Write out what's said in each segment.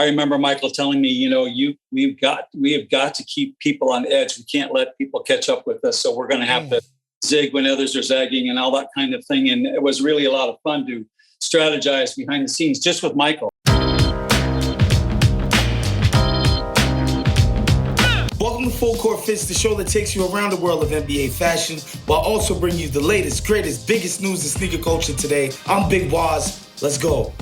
I remember Michael telling me, we have got to keep people on edge. We can't let people catch up with us. So we're going to have to zig when others are zagging and all that kind of thing. And it was really a lot of fun to strategize behind the scenes just with Michael. Welcome to Full Court Fits, the show that takes you around the world of NBA fashion while also bringing you the latest, greatest, biggest news in sneaker culture today. I'm Big Waz. Let's go.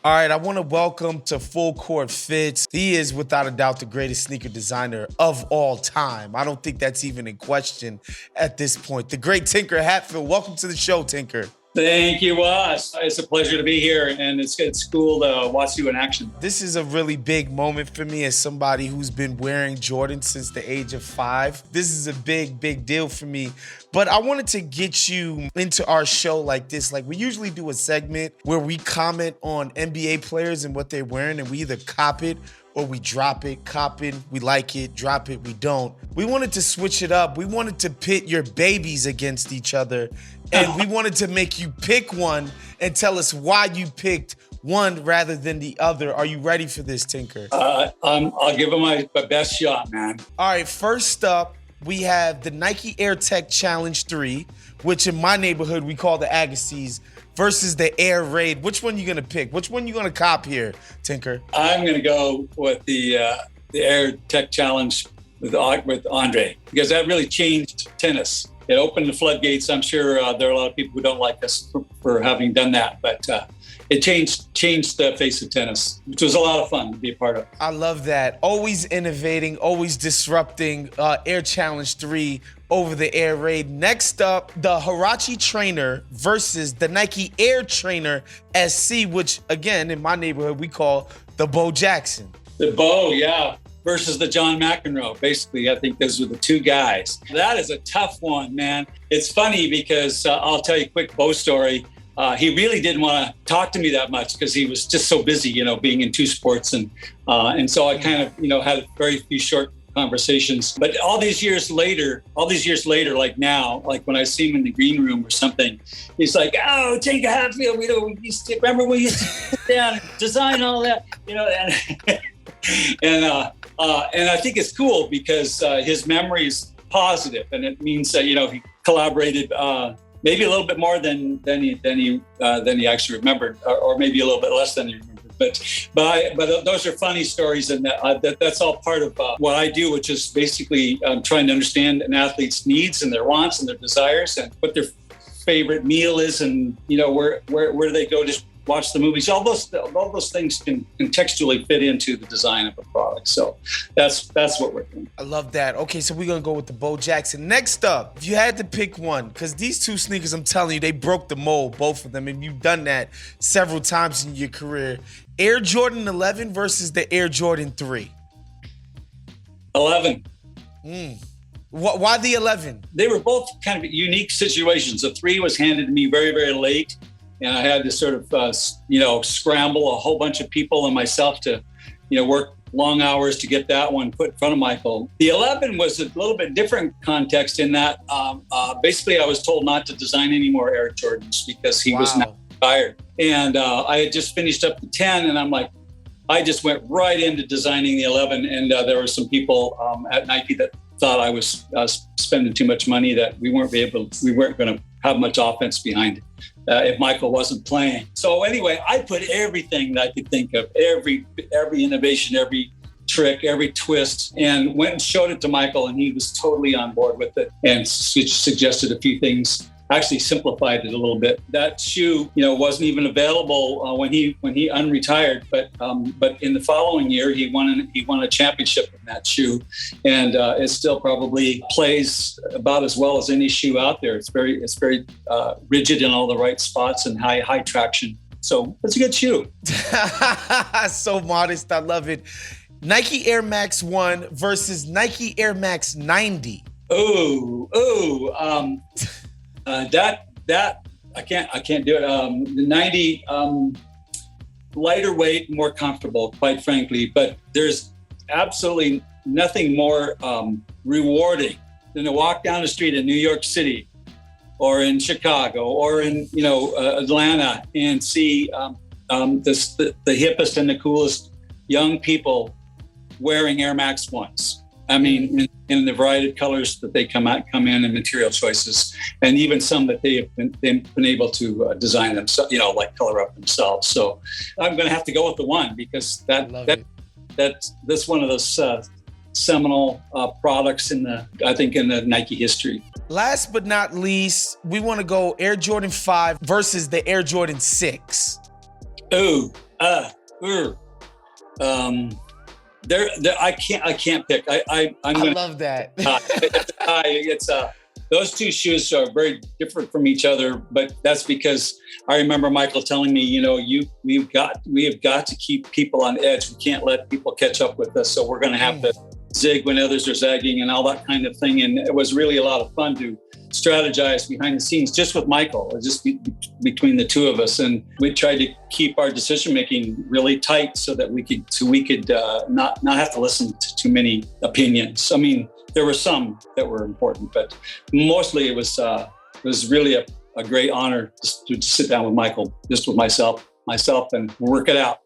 All right, I want to welcome to Full Court Fits. He is, without a doubt, the greatest sneaker designer of all time. I don't think that's even in question at this point. The great Tinker Hatfield. Welcome to the show, Tinker. Thank you, Waz. It's a pleasure to be here, and it's cool to watch you in action. This is a really big moment for me as somebody who's been wearing Jordan since the age of 5. This is a big, big deal for me. But I wanted to get you into our show like this. Like, we usually do a segment where we comment on NBA players and what they're wearing, and we either cop it or we drop it. Cop it, we like it. Drop it, we don't. We wanted to switch it up. We wanted to pit your babies against each other, and we wanted to make you pick one and tell us why you picked one rather than the other. Are you ready for this, Tinker? I'll give it my best shot, man. All right, first up, we have the Nike Air Tech Challenge 3, which in my neighborhood we call the Agassiz, versus the Air Raid. Which one you gonna pick? Which one you gonna cop here, Tinker? I'm gonna go with the Air Tech Challenge with Andre, because that really changed tennis. It opened the floodgates. I'm sure there are a lot of people who don't like us for having done that, but it changed the face of tennis, which was a lot of fun to be a part of. I love that. Always innovating, always disrupting. Air Challenge 3 over the Air Raid. Next up, the HUARACHE Trainer versus the Nike Air Trainer SC, which again, in my neighborhood, we call the Bo Jackson. The Bo, yeah. Versus the John McEnroe. Basically, I think those were the two guys. That is a tough one, man. It's funny because I'll tell you a quick Bo story. He really didn't want to talk to me that much because he was just so busy, being in two sports. And so I kind of, had very few short conversations. But all these years later, like now, like when I see him in the green room or something, he's like, "Oh, Tinker Hatfield, remember we used to sit down and design all that, And I think it's cool because his memory is positive, and it means that he collaborated maybe a little bit more than he actually remembered, or maybe a little bit less than he remembered. But those are funny stories, and that's all part of what I do, which is basically trying to understand an athlete's needs and their wants and their desires, and what their favorite meal is, and where do they go to watch the movies. All those things can contextually fit into the design of a product. So that's what we're doing. I love that. Okay, so we're gonna go with the Bo Jackson. Next up, if you had to pick one, because these two sneakers, I'm telling you, they broke the mold, both of them, and you've done that several times in your career. Air Jordan 11 versus the Air Jordan 3. 11. Why the 11? They were both kind of unique situations. The 3 was handed to me very, very late, and I had to sort of, scramble a whole bunch of people and myself to, work long hours to get that one put in front of Michael. The 11 was a little bit different context in that basically I was told not to design any more Air Jordans because he was now retired. And I had just finished up the 10, and I'm like, I just went right into designing the 11. And there were some people at Nike that thought I was spending too much money, that we weren't going to have much offense behind it if Michael wasn't playing. So anyway, I put everything that I could think of, every innovation, every trick, every twist, and went and showed it to Michael, and he was totally on board with it and suggested a few things. Actually simplified it a little bit. That shoe, wasn't even available when he unretired. But in the following year, he won a championship in that shoe, and it still probably plays about as well as any shoe out there. It's very rigid in all the right spots and high traction. So it's a good shoe. So modest, I love it. Nike Air Max 1 versus Nike Air Max 90. That I can't do it. The 90, lighter weight, more comfortable, quite frankly. But there's absolutely nothing more rewarding than to walk down the street in New York City, or in Chicago, or in Atlanta, and see the hippest and the coolest young people wearing Air Max 1s. I mean, in the variety of colors that they come in and material choices, and even some that they've been able to design them, so, like color up themselves. So I'm going to have to go with the 1 because that's one of those seminal products in the Nike history. Last but not least, we want to go Air Jordan 5 versus the Air Jordan 6. I can't pick. I love that. It's those two shoes are very different from each other, but that's because I remember Michael telling me, we have got to keep people on edge. We can't let people catch up with us. So we're going to have to zig when others are zagging and all that kind of thing. And it was really a lot of fun to strategize behind the scenes just with Michael, just between the two of us. And we tried to keep our decision making really tight so that we could not have to listen to too many opinions. I mean, there were some that were important, but mostly it was really a great honor just to sit down with Michael, just with myself and work it out.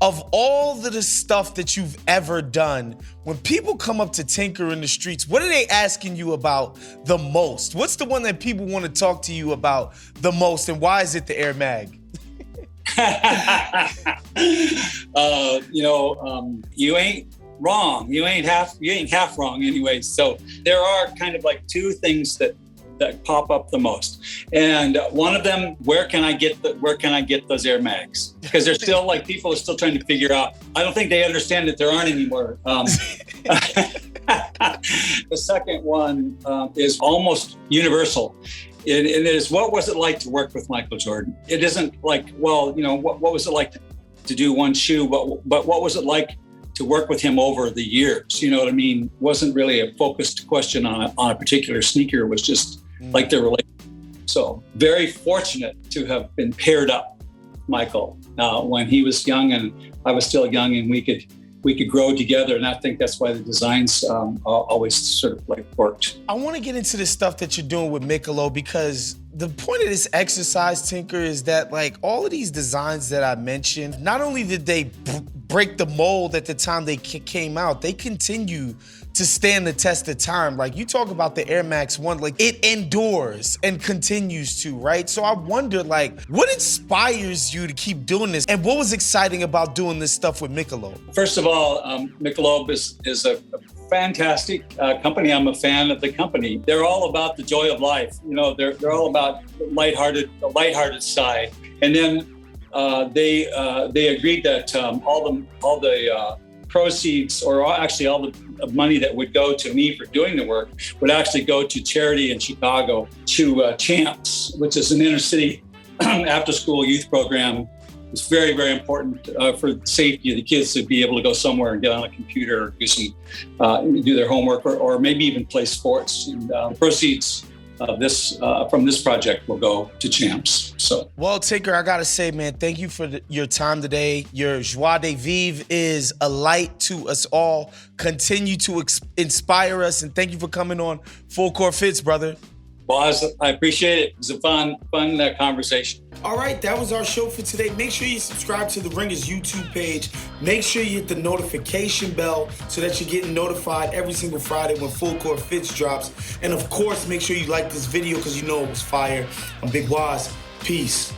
Of all the stuff that you've ever done, when people come up to Tinker in the streets, what are they asking you about the most? What's the one that people want to talk to you about the most, and why is it the Air Mag? You ain't wrong. You ain't half wrong anyway. So there are kind of like two things that pop up the most, and one of them, where can I get those Air Mags? Because they're still like, people are still trying to figure out. I don't think they understand that there aren't anymore. The second one is almost universal. It is, what was it like to work with Michael Jordan? It isn't like, what was it like to do one shoe, but what was it like to work with him over the years? You know what I mean? Wasn't really a focused question on a particular sneaker. It was just like their relationship. So very fortunate to have been paired up with Michael when he was young and I was still young, and we could grow together. And I think that's why the designs always sort of like worked. I want to get into the stuff that you're doing with Michelob, because the point of this exercise, Tinker, is that like all of these designs that I mentioned, not only did they break the mold at the time they came out, they continue to stand the test of time. Like, you talk about the Air Max 1, like it endures and continues to, right? So I wonder, like, what inspires you to keep doing this, and what was exciting about doing this stuff with Michelob? First of all, Michelob is a fantastic company. I'm a fan of the company. They're all about the joy of life. They're all about the lighthearted side. And then they agreed that all the proceeds, or actually all the money that would go to me for doing the work, would actually go to charity in Chicago, to Champs, which is an inner city after-school youth program. It's very, very important for the safety of the kids to be able to go somewhere and get on a computer or do their homework, or maybe even play sports. And proceeds of this from this project will go to Champs. So, well, Tinker, I gotta say, man, thank you for your time today. Your joie de vivre is a light to us all. Continue to inspire us, and thank you for coming on Full Court Fits, brother. Well, I appreciate it. It was a fun conversation. All right, that was our show for today. Make sure you subscribe to The Ringers YouTube page. Make sure you hit the notification bell so that you're getting notified every single Friday when Full Court Fits drops. And of course, make sure you like this video because you know it was fire. I'm Big Waz. Peace.